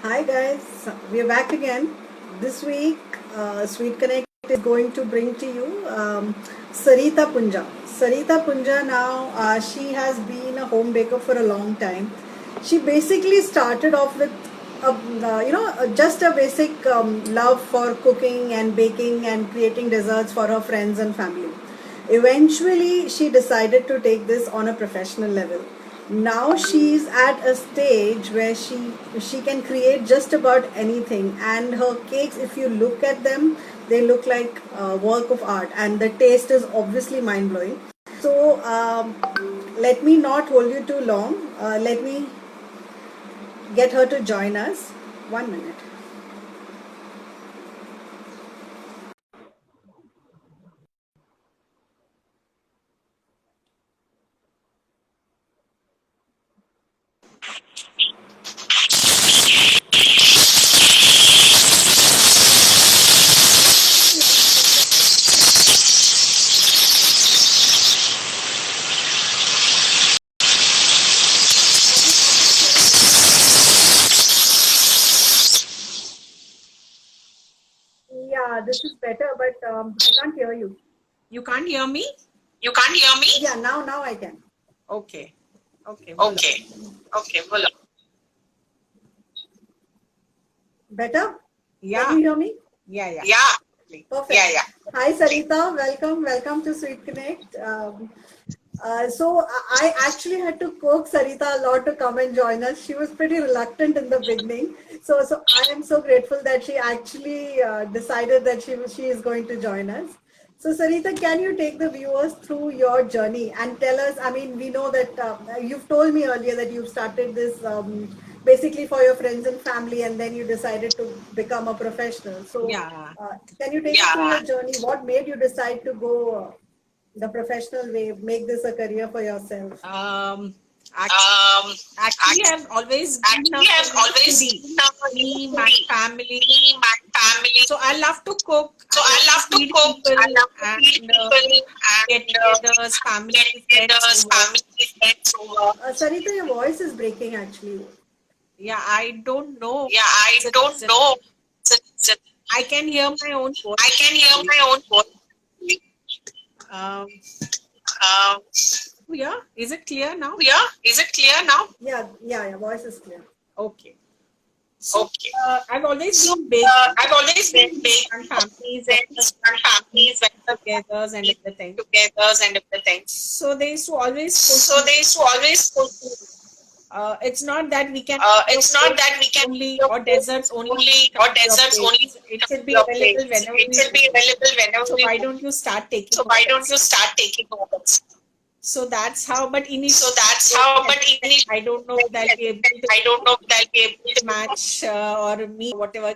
Hi guys, we are back again. This week, Sweet Connect is going to bring to you Sarita Punja. Sarita Punja now, she has been a home baker for a long time. She basically started off with, just a basic love for cooking and baking and creating desserts for her friends and family. Eventually, she decided to take this on a professional level. Now she's at a stage where she can create just about anything, and her cakes, if you look at them, they look like a work of art, and the taste is obviously mind blowing. So let me not hold you too long. Let me get her to join us. 1 minute. Yeah, this is better, but I can't hear you. You can't hear me? You can't hear me? Yeah, now I can. Okay. Okay. Okay. Okay, voila. Better? Yeah. Can you hear me? Yeah. Yeah. Perfect. Yeah. Hi, Sarita. Welcome to Sweet Connect. So I actually had to coax Sarita a lot to come and join us. She was pretty reluctant in the beginning. So I am so grateful that she actually decided that she is going to join us. So Sarita, can you take the viewers through your journey and tell us? I mean, we know that you've told me earlier that you've started this basically for your friends and family, and then you decided to become a professional. So Yeah. can you take us through your journey? What made you decide to go the professional way, make this a career for yourself? Actually, I've always been a foodie. Me, my family. So I love to cook. I love to feed people and get togethers, family friends over. Sarita, your voice is breaking actually. Yeah, I don't know. I don't know. I can hear my own voice. I can hear my own voice. Um, Um, yeah, is it clear now? yeah, is it clear now? Yeah, voice is clear. Okay. So, Okay. I've always been big. I've always been big And families and families and togethers and everything. togethers and everything. So they used to always So they used to always cook. it's not that we can It's not that we can only or desserts only or deserts only. it should be available whenever It should be available whenever. so why don't you start taking So why don't you start taking orders? so that's how but initially So that's how. But I don't know that we able to I don't know that we able to match or me whatever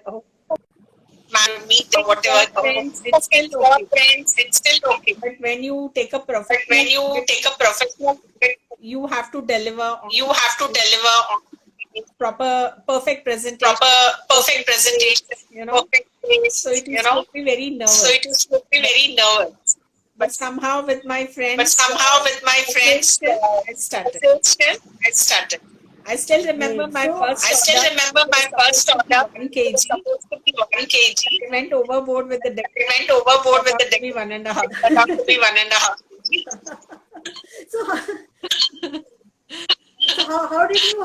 meet or whatever. Friends, it's still okay. Friends, it's still okay. But when you take a professional, When you take a professional, you have to deliver you have to deliver on perfect presentation. Perfect presentation. You know, Perfect, so it used to be very nervous. So it used to be very nervous. But somehow with my friends, I started. I started. I still remember my first. I still remember my first order. 1 kg. Supposed to be 1 kg. I went overboard with the I went overboard with the to be 1.5. That have to be 1.5 kg. So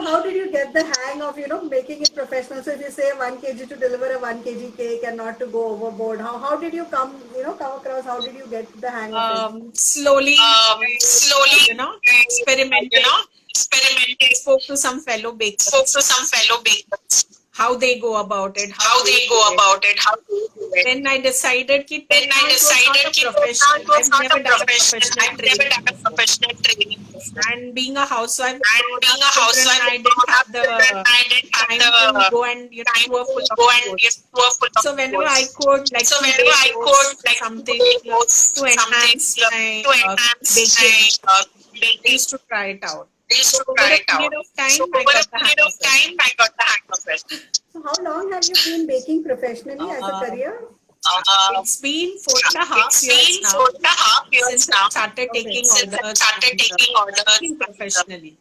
how did you get the hang of making it professional? So if you say 1 kg to deliver a 1 kg cake and not to go overboard, how did you come across? How did you get the hang of it? Slowly, experimenting. Spoke to some fellow bakers. How they go about it. How they go about it. How they do it. Then I decided that I've never done a professional training. And being a housewife, I didn't have the time to go and do a full of So whenever I could, like something to enhance my baking, I used to try it out. So over a period of time, I got the hang of it. So how long have you been baking professionally as a career? It's been 4.5 years now. Since I started taking orders. Professionally.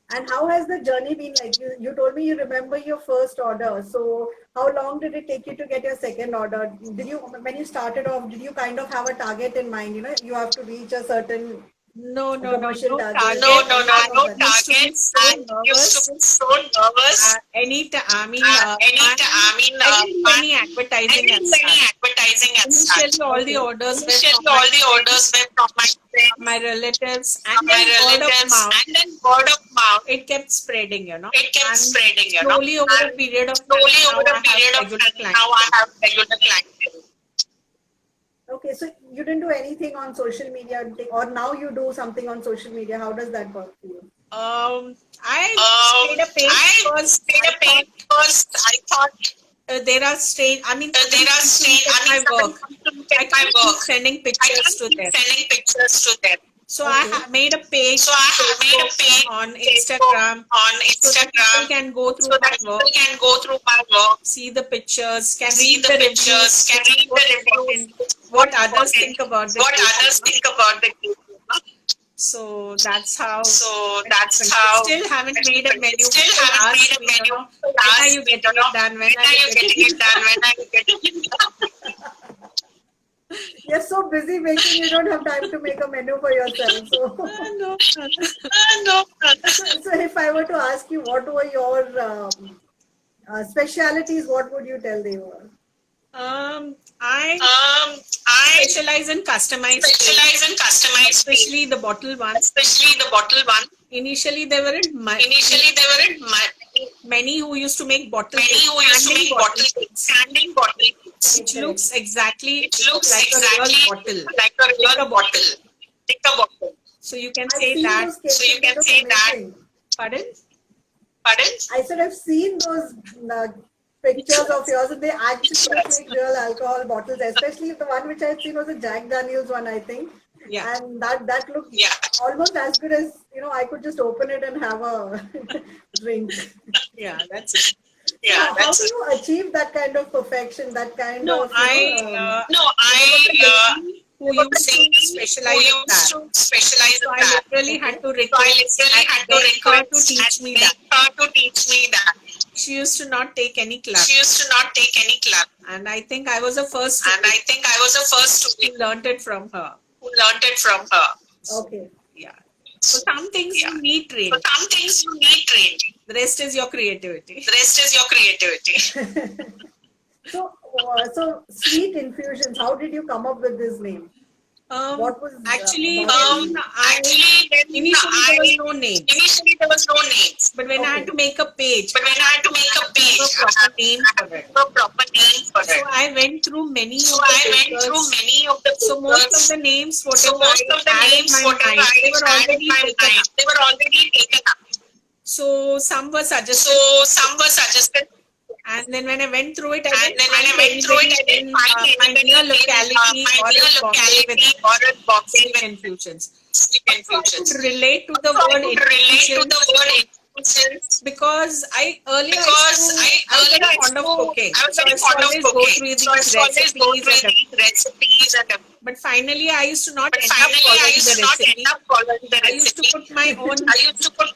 And how has the journey been like? You told me you remember your first order. So how long did it take you to get your second order? Did you, when you started off, did you kind of have a target in mind? You know, you have to reach a certain commercial no target target. or anything I of that? used to be so nervous. I didn't do any advertising as such. Initially, all the orders were from my friends, my relatives, and then word of mouth. It kept spreading, you know. And slowly over a period of time, now I have regular clientele. Okay, so you didn't do anything on social media, or now you do something on social media. How does that work for you? I just made a page because I thought there are strange. I mean, somebody comes to look at my work. I can't keep sending pictures to them. So Okay. I made a page on Instagram so that people can go through my work, see the pictures, can read the reviews, what others think about the cake. So that's how. Still haven't made a menu. People ask me, you know, when are you getting it done? When are you getting it done? You're so busy making, you don't have time to make a menu for yourself. So, No. so if I were to ask you what were your specialities, what would you tell they were? I specialize in customized cake, especially the bottle one. Initially, there weren't many who used to make bottle standing bottle cakes, which looks exactly like a real bottle, like a bottle. So you can I've say seen that. those cakes, amazing. Pardon? I said I've seen those pictures of yours, and they actually look like real alcohol bottles. Especially the one which I had seen was a Jack Daniels one, I think. Yeah. And that looked almost as good as, you know, I could just open it and have a drink. Yeah, that's it. How do you achieve that kind of perfection? That kind No, of who used to specialize in that. So I literally had to request and beg her to teach me that. She used to not take any class. And I think I was the first who learned it from her. Okay. Yeah. So some things you need training. The rest is your creativity. So sweet infusions. How did you come up with this name? What was Actually, about initially there was no names. But when I had to make a page, I had to have a proper name for it. So I went through many of the bakers. So most of the names, whatever I had in my mind, they were already taken up. So some were suggested. And then when I went through it, I didn't find anybody in my near locality or in Bombay with sweet infusions. I could relate to the word infusions because I was very fond of cooking. So I used to always go through these recipes and but finally I used to not end up following the recipe. I used to put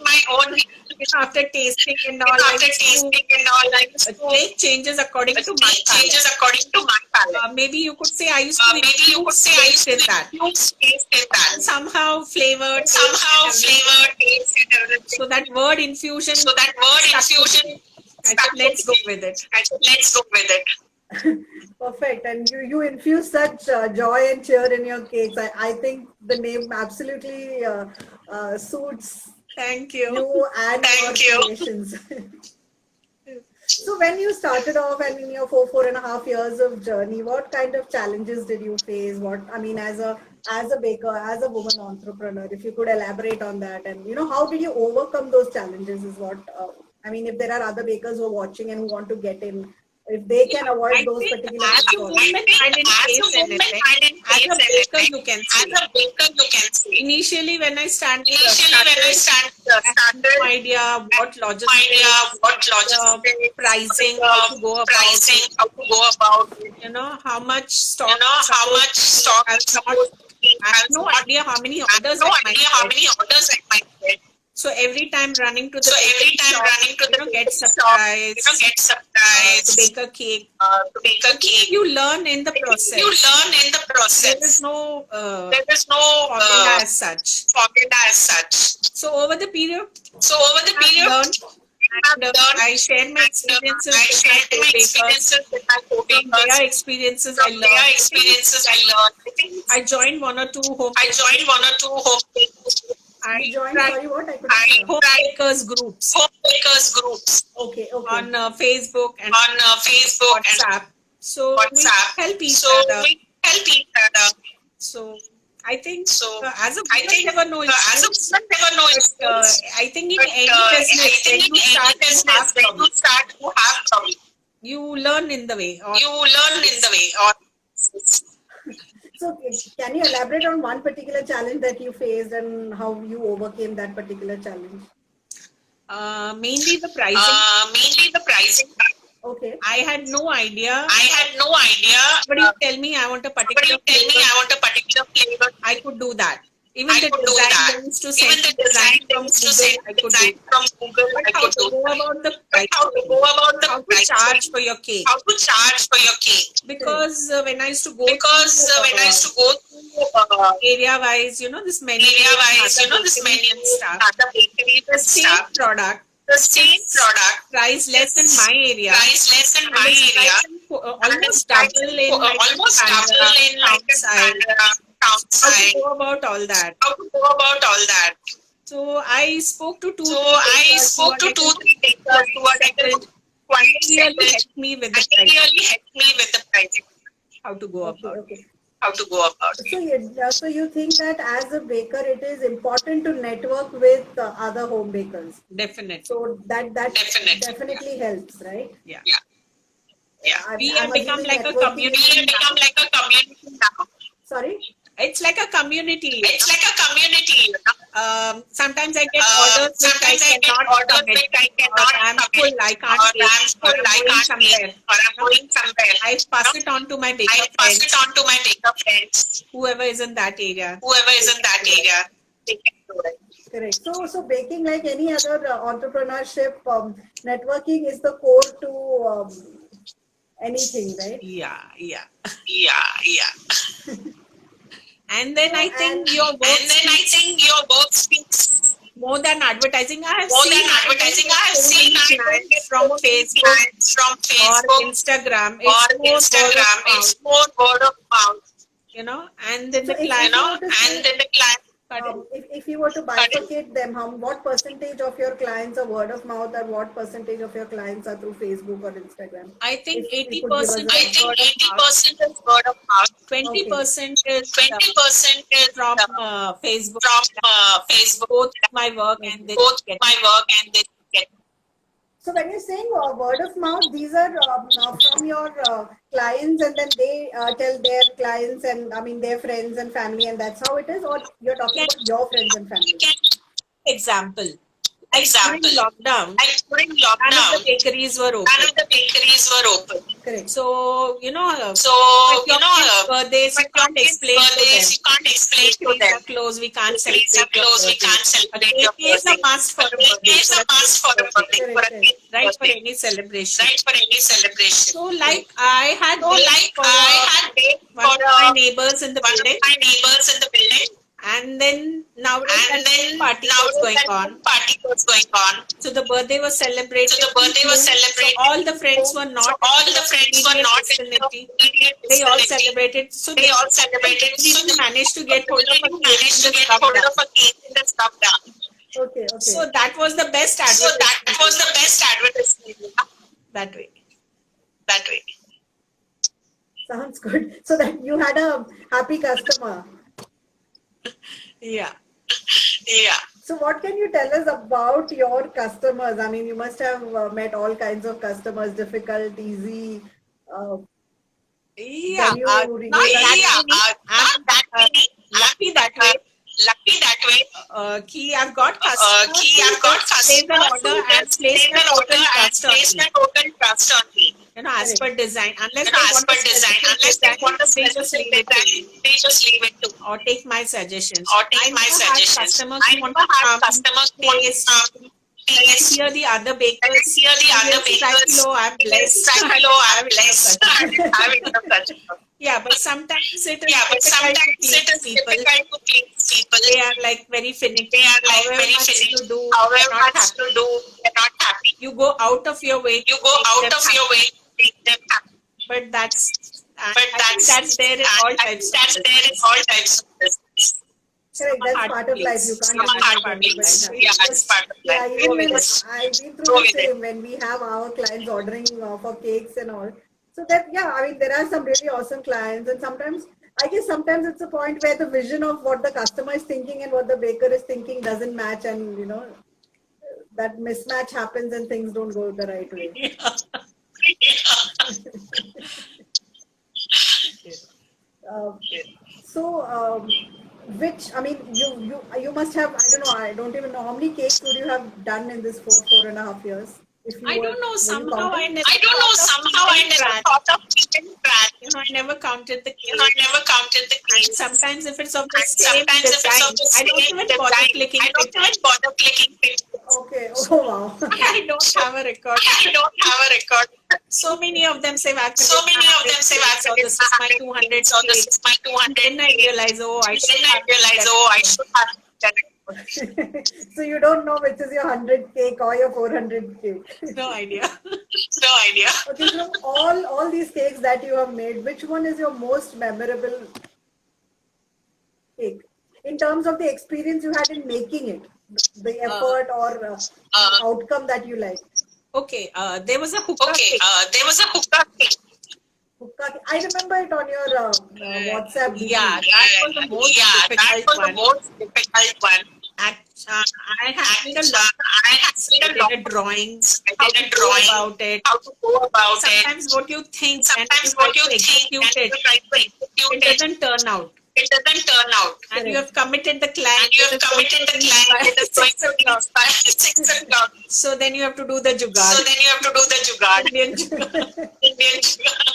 my own after tasting and all. I used to make changes according to my palate. Maybe you could say I used to infuse taste in that. And somehow flavored, taste and everything. So that word infusion. I said, let's go with it. Perfect. And you infuse such joy and cheer in your cakes. I think the name absolutely suits Thank you. You and your creations. So when you started off and in your 4.5 years of journey, what kind of challenges did you face? As a baker, as a woman entrepreneur, if you could elaborate on that, and how did you overcome those challenges? Is what if there are other bakers who are watching and who want to get in, if they can avoid those particular pitfalls. I didn't face anything. As a baker, you can see. Initially, when I started, I had no idea what logistics, pricing, how to go about it. How much stock. I have no idea how many orders I might get. So every time running to the get shop, surprise, get to surprise, bake a cake. to bake a cake. You learn in the process. You learn in the process. There is no formula as such. So over the period, I learned, and I share my experiences with my co-bakers. From their experiences, I learned. I joined one or two home. I joined. Sorry, what I couldn't hear. Homebakers groups. Okay. On Facebook and WhatsApp. So we help each other. So I think as a woman, never know issues. I think in any business, when you start to have trouble, you learn in the way. So can you elaborate on one particular challenge that you faced and how you overcame that particular challenge? Mainly the pricing. Okay. I had no idea. Somebody tell me I want a particular flavor. I could do that. Even the design used to send design from Google. I could do. But how to go about the price? How to charge for your cake? Because when I used to go area wise, this menu, stuff. The same product, price less in my area, almost double in How to go about all that? So I spoke to two, three bakers who are really helped me with the pricing. How to go about. Okay. So you think that as a baker, it is important to network with other home bakers? Definitely. So that definitely helps, right? Yeah. We have become like a community. Sorry? It's like a community. Sometimes I get orders which I cannot commit. I'm full. I can't bake. Or I'm going somewhere. I pass it on to my baker friends. Whoever is in that area. They can do it. Correct. So baking, like any other entrepreneurship, networking is the core to anything, right? Yeah. And then I think your work speaks more than advertising. I have seen from Facebook or Instagram. It's more word of mouth. And then the client. If you were to bifurcate them, what percentage of your clients are word of mouth and what percentage of your clients are through Facebook or Instagram? I think 80% is word of mouth. 20% is from Facebook. Both my work and then get. So when you're saying word of mouth, these are from your clients, and then they tell their clients and their friends and family, and that's how it is, or you're talking about your friends and family? Example. During lockdown, none of the bakeries were open. Correct. So, birthdays, you can't explain to them. Clothes, we can't celebrate. A cake is a must for a birthday. Right, for any celebration. So, like I had baked for one of my neighbors in the building. And then nowadays party was going on. So the birthday was celebrated. So all the friends were not in vicinity. They all celebrated. So they didn't manage to get hold of a cake in the lockdown. Okay. So that was the best advertisement. That way. Sounds good. So that you had a happy customer. Yeah. So what can you tell us about your customers? You must have met all kinds of customers, difficult, easy. Not lucky that way. I've got customers. Place an order and place a total trust on me. as per design. Unless you they know, as want per a design. specific Unless they design, want a they just specific leave it to design, me they just leave it to me or take my suggestions. or I take my never had suggestions. customers I who want never to had come, customers who want to taste, come, when I taste. hear the other When I bakers, hear the other bakers, kilo, I'm blessed. hello, I'm Having a blessed. customer. I'm having a customer. Yeah, but sometimes it is Yeah, but difficult to sometimes it please is people. difficult to please people. They are like very They finicky. are like However very much finicky. you do, However they're not much happy. to do, they're not happy. You go out of your way You to go make out them of happy. your way to make them happy. But that's, But I think that's there in all I types think of that's there in business. all types of business. Correct, Some are that's hard part to of life. You please. can't Some even are make hard to everybody please. happy. Yeah, it's part of Yeah, life. even Go with when it. I've been Go through the with it. same when we have our clients ordering for cakes and all. So that, yeah, I mean, there are some really awesome clients, and sometimes I guess sometimes it's a point where the vision of what the customer is thinking and what the baker is thinking doesn't match, and that mismatch happens and things don't go the right way. Uh, so, which I mean, you must have. I don't know. I don't even know how many cakes would you have done in this 4.5 years. If you I don't know. were you Somehow I counting? never I don't know. thought of Somehow I keeping never track. thought of keeping track. I never counted the I cakes. never counted the And cakes. sometimes if it's of the And same sometimes if it's of design, the I don't same even bother design, clicking I don't pictures. even bother clicking pictures. Okay. Oh wow. I don't have a record. I don't have a record. So many of them say, So many of them say, so this is my 200 so this cakes. is my 200 Then I realize, oh, I should Then I have realize, done oh, I it. should have done it. So you don't know which is your 100 cake or your 400 cake. No idea. No idea. Okay, so all these cakes that you have made, which one is your most memorable cake in terms of the experience you had in making it, the effort or the outcome that you like? Okay, there was a hookah Okay, cake. there was a hookah cake. Hookah cake. I remember it on your WhatsApp. DP. Yeah, that was the most that difficult was one. the most difficult one. I had made a lot. I had made a I lot did a drawings, I how did to a go drawing, about it. how to go about it. Sometimes what you think and you Sometimes try what you to think execute and it, you try to execute it doesn't turn out. It doesn't turn out. And you Correct. have committed the client. And you have it is going committed to the reach client by it is going 6 to o'clock. reach by 6 o'clock. So then you have to do the So jugaad. then you have to do the jugaad. Indian jugaad. Indian jugaad.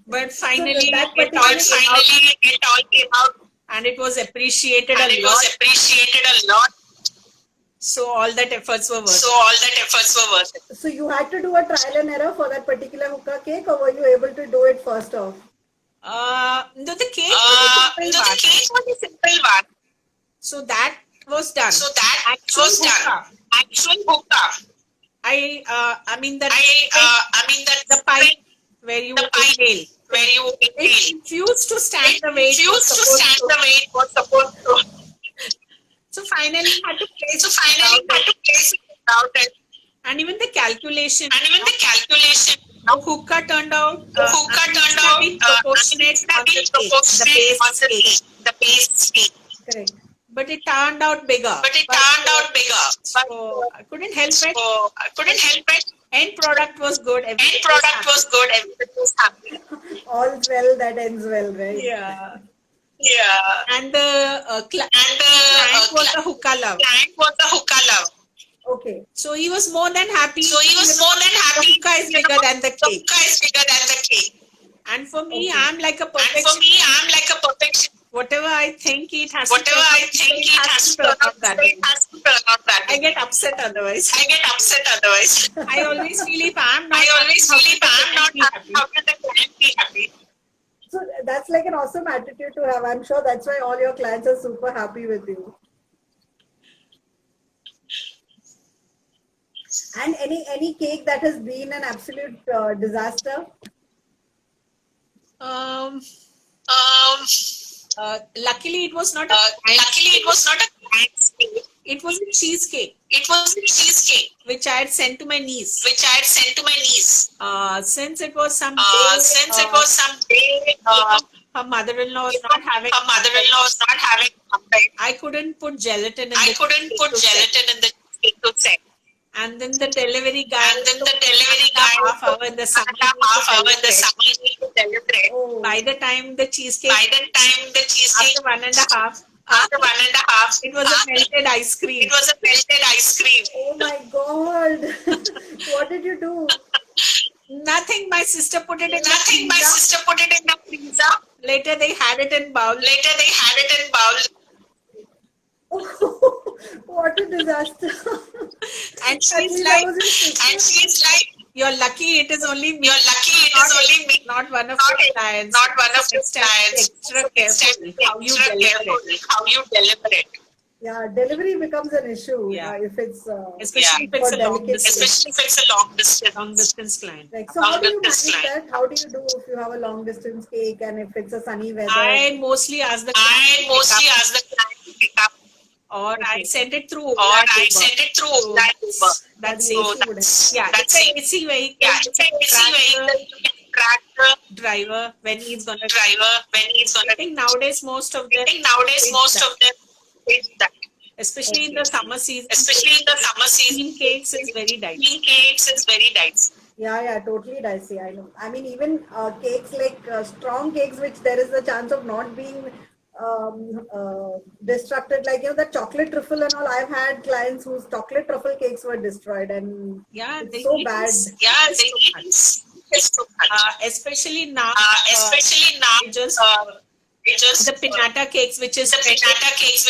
But So finally, that it all particular came out Finally, it all came out and it was appreciated and a it lot. was appreciated a lot. So all that efforts were worth So it. all that efforts were worth it. So you had to do a trial and error for that particular hookah cake, or were you able to do it first off? No, the cake was a simple The one. cake was a simple one. So that was done. So that Actual was done. hookah. Actual hookah. I mean that I mean that the pipe where you the pipe inhale. where you It inhale. refused to stand It the way it was refused to supposed stand to. the way it was supposed to. So finally, had to place So it finally, without had it. to place it without it. And even the calculation, And even the calculation, the hookah turned out. the hookah turned out Proportionate on the cake, the proportionate base on the cake. cake, the base cake. Correct. But it turned out bigger. But it turned out bigger. So I couldn't help it. So I couldn't help it. End product was good. End Everything product was was good. Everything was happy. All's well that ends well, right? happy. Yeah. Yeah. And the And the client was a hookah lover. client was a hookah lover. Okay. So he was more than happy. So he was more than The happy. hookah is bigger than the The cake. hookah is bigger than the cake. And for me, Okay. I'm like a And for perfectionist. me, I'm like a perfectionist. Whatever I think it has Whatever to turn I out, think it has to turn out that way. it has to turn out that I way. get upset otherwise. I get upset otherwise. I always feel if I'm not I always happy, feel if how I'm can not the client happy, be how can the client be happy? So that's like an awesome attitude to have. I'm sure that's why all your clients are super happy with you. And any cake that has been an absolute disaster? Um, Um, luckily, it was not a luckily, it was not a client's cake. it was a cheesecake It was a cheesecake, which I had sent to my niece. which I had sent to my niece. Since it was some day, Since it was some day, her mother-in-law was not having. her mother-in-law was not having Mumbai. I couldn't put gelatin in I the couldn't cake put to set. gelatin in the cake to set. And then the delivery guy. And then the delivery took guy half hour in the summer. took half hour in the celebrate. summer to celebrate. Oh, By the time the cheesecake, By the time the cheesecake, after 1.5, after 1.5, it was a melted ice cream. it was a melted ice cream. oh my God. What did you do? Nothing. My sister put it in Nothing. My sister put it in the freezer. Later they had it in bowl. Later they had it in bowl. What a disaster. And At she's least like, I was in sister. And she's like, you're lucky it is only me. you're lucky it is only me. Not one of Not your it. clients. Not one of your Next time be clients. extra Next time careful be how you extra deliver careful it. how you deliver it. Yeah, delivery becomes an issue Yeah. if it's Especially if it's for a long delicate distance. Especially if it's a long Long distance client. like, so how do you Long distance manage line. that? How do you do if you have a long distance cake and if it's a sunny weather? I mostly ask the I client to mostly pick up, ask the client to pick up, or I send it through or Ola I Uber. send it through So Ola Uber. that's The it. AC would help. Yeah, That's it's it. an AC vehicle. Yeah, it's a AC vehicle. You can track the Driver when he's gonna driver when he's I gonna. think nowadays most of I them, think nowadays it's most that. of them is that. Especially in the summer season, Especially in the summer season, steam cakes is very dicey. steam cakes is very dicey. Yeah, totally dicey. I know. I mean, even cakes like strong cakes, which there is a chance of not being destructed, like the chocolate truffle and all. I've had clients whose chocolate truffle cakes were destroyed, and Yeah, it's they so eat bad. Yeah, is they too eat much. is too much. Especially now, Especially now, just just the pinata cakes, which is the pinata cakes,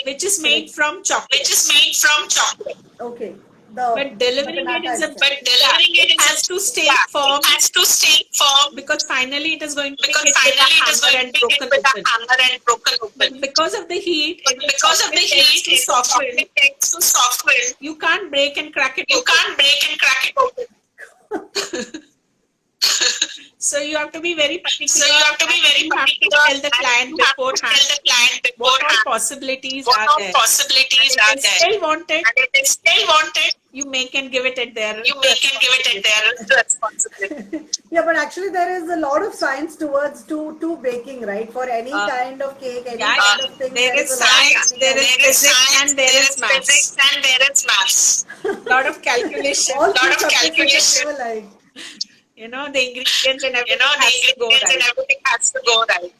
which is made from chocolate. which is made from chocolate. Okay. But delivering it is a pinata But delivering it is has to stay yeah, firm it has to stay firm because finally it is going to be because hit with a finally it is hammer going and to be hit broken with a open. hammer and broken open. But because of the heat, But because of the heat, to soften, it takes to soften. you can't break and crack it You open. can't break and crack it open. So you have to be very particular. So you have to be very You have to particular. tell the client You have to beforehand tell the client what all beforehand possibilities what are all there. possibilities And are if they there. still want it, And if they still want it, you make and give it at their you make and give it at their responsibility. Yeah, but actually there is a lot of science towards to baking, right? For any kind of cake, any yeah, kind of thing, there is a lot of science, there is technical- physics, and there is maths. physics and there is maths. Lot of calculation. all lot three of subjects which calculation. I never liked. The ingredients and everything You know, the has to go ingredients and right. everything has to go right.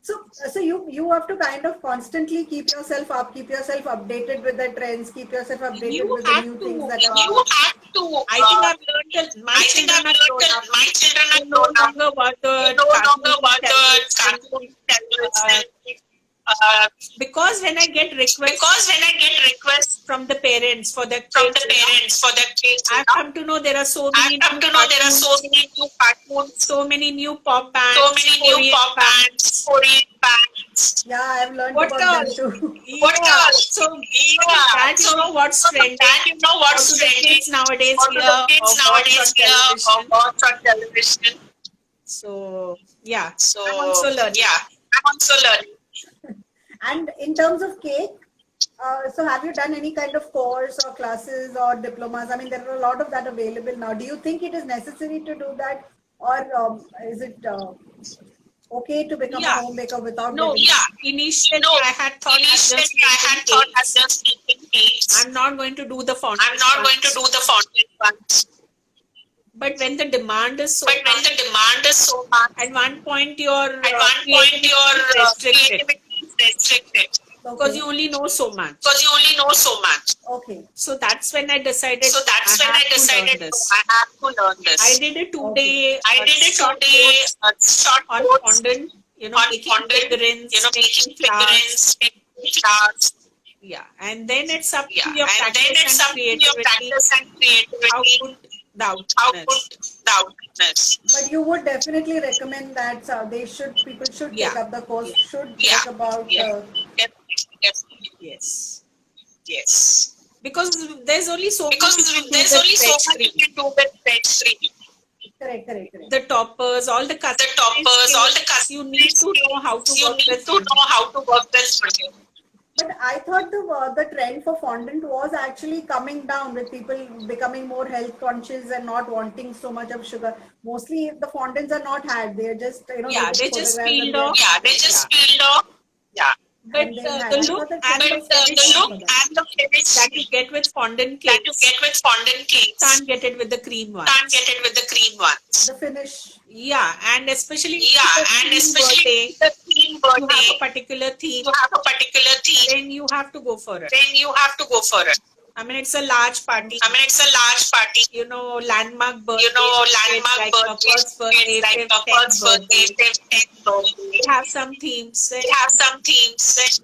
So you have to kind of constantly keep yourself updated with the trends, keep yourself updated You with the have new to. things that You are. have to. I think I've learned that my I think children I've are learned grown that up. my children They are no grown up. longer watch the They no longer watch the television. cartoon television. Because when I get requests Because when I get requests from the parents for their from kids, the parents for their kids, I've come to know there are so many I've come new to know there are so cartoons, many new cartoons, so many new pop bands, so many new Korean pop bands, Korean bands. Yeah, I've learned What about else? them too. What Yeah. else? So Yeah. that you know what's trending. That you know What what's do the trending. kids nowadays What do hear the kids or watch nowadays on hear or television. watch on television? So yeah, So I'm also learning. yeah, I'm also learning. And in terms of cake, so have you done any kind of course or classes or diplomas? I mean, there are a lot of that available now. Do you think it is necessary to do that, or is it okay to become Yeah. a home baker without? No, getting- Initially, No, I had thought initially I had thought I just making cakes. I'm not going to do the fondant. I'm not going to do the fondant ones. But when the demand is so But when much, the demand is so much, at one point your at one point your restricted creativity is restricted because Okay. you only know so much. because you only know so much. Okay. So that's when I decided. So that's when I have to learn decided this. I have to learn this. I did a 2-day. I did it short today. course Short on course fondant. on Making fondant. figurines, Making flowers. figurines, making flowers. Yeah, and then it's up Yeah, to your and then practice it's and up to your creativity. practice and How creativity. good the How outcome is. good the outcomes. But you would definitely recommend that people should take Yeah. up the course, should Yeah. talk about Yeah. Definitely. Yes. Yes. Because there's only so Because much you can do there's with only so veg much you cream. can do with veg cream. correct. The toppers, all the The toppers, all the customers. you need to know how to You work need with to know how to work this fondant. But I thought the trend for fondant was actually coming down with people becoming more health conscious and not wanting so much of sugar. Mostly the fondants are not had; they're just Yeah, they just photographed peeled and they're- off. Yeah, they just peeled off. Yeah. But And then the I look thought that and people the were selling finish The look for that. and the finish that you get with fondant that you cakes get with fondant cakes can't get it with the cream one. can't get it with the cream ones. The finish. Yeah, and especially Yeah, with the and theme especially birthday, the theme you have a birthday, particular theme, you have a particular theme, then you have to go for it. then you have to go for it. I mean, it's a large party. You know, landmark birthday. Landmark like birthday. First birthday, Like fifth, a tenth first birthday. birthday, tenth birthday. We have some themes. We have some themes.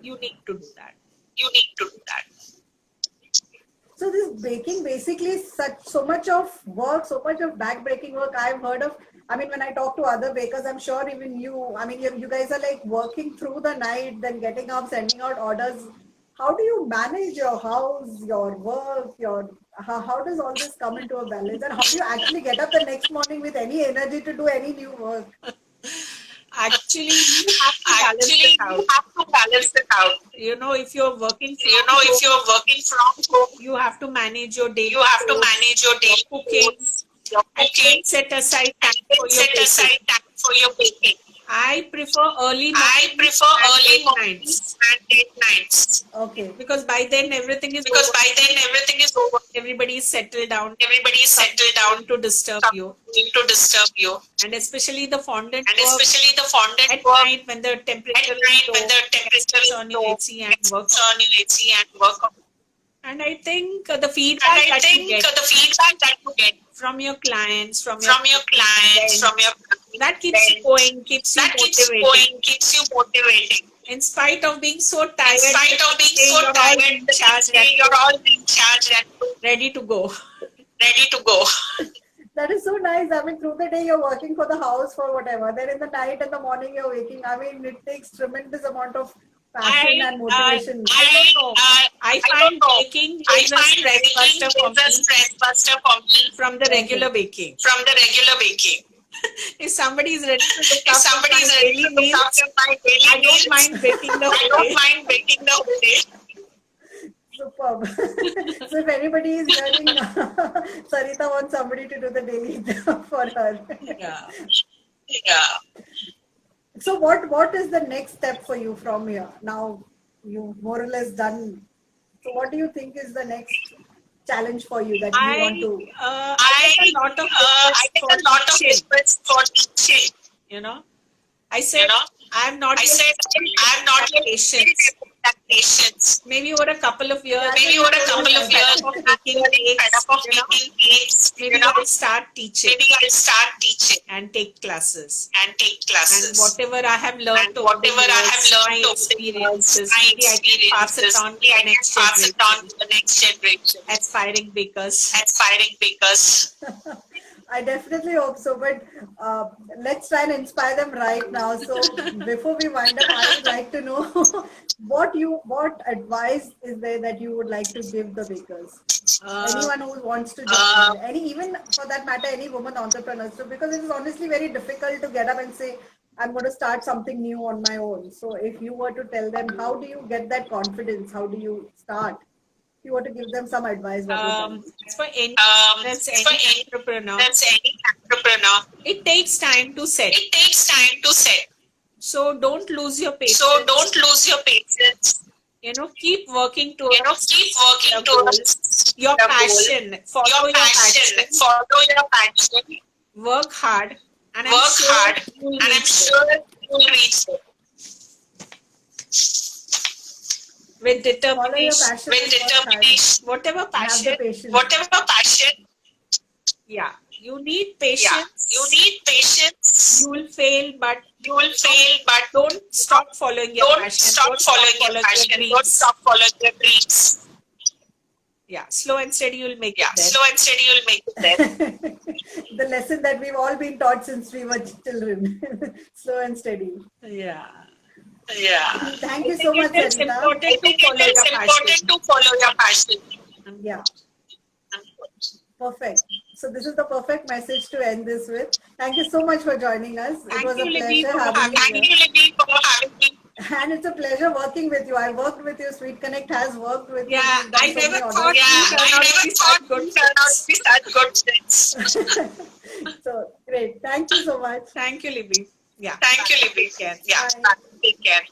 You need to do that. You need to do that. So this baking basically is so much of work, so much of back-breaking work. I've heard of, I mean, when I talk to other bakers, I'm sure even you, I mean, you guys are like working through the night, then getting up, sending out orders. How do you manage your house, your work, how does all this come into a balance? And how do you actually get up the next morning with any energy to do any new work? Actually, you have to balance it out. You know, if you're working from home, you have to manage your day. You have to manage your day. Cooking. And set aside time for your baking. I prefer early mornings and late nights. Okay. Because by then everything is over. Everybody is settled down. To disturb you. And especially the fondant work. At night when the temperature is on your AC and work. And I think the feedback that you get from your clients, from your clients, that keeps you going, keeps you motivating. In spite of being so tired, you're all in charge and ready to go. That is so nice. I mean, through the day you're working for the house for whatever. Then in the night and the morning you're waking. I mean, it takes tremendous amount of passion and motivation. I don't know. I find baking is a stress buster for me from the regular baking. If somebody is ready to look after my daily meals, I don't mind baking the whole day. Superb. So if anybody is learning, Sarita wants somebody to do the daily job for her. Yeah. So what is the next step for you from here? Now you've more or less done. So what do you think is the next challenge for you that you want to? I get a lot of requests for teaching. You know, I said I'm not patience. Maybe over a couple of years, of making cakes, maybe I'll start teaching. And take classes. And whatever I have learned over my experiences, maybe I can pass it on to the next generation. Aspiring bakers. I definitely hope so, but let's try and inspire them right now. So before we wind up, I would like to know what advice is there that you would like to give the bakers? Anyone who wants to join, even for that matter, any woman entrepreneur. So because it is honestly very difficult to get up and say, I'm going to start something new on my own. So if you were to tell them, how do you get that confidence? How do you start? If you were to give them some advice, for any entrepreneur, it takes time to set. So don't lose your patience. You know, keep working towards your passion. Follow your passion. Work hard, and I'm sure you'll reach it. With determination, whatever passion, yeah, you need patience. You will fail, but don't stop following your passion. Don't stop following your dreams. Yeah, slow and steady, you'll make it there. The lesson that we've all been taught since we were children. Slow and steady. Yeah. Thank you so much, Sarita. It's important to follow your passion. Yeah. Perfect. So this is the perfect message to end this with. Thank you so much for joining us. It was a pleasure having you here. And it's a pleasure working with you. I worked with you. Sweet Connect has worked with you. Yeah, I never thought we turned out to be such good friends. So great. Thank you so much. Thank you, Libby. Yeah. Thank you, Libby. Take care. Take care.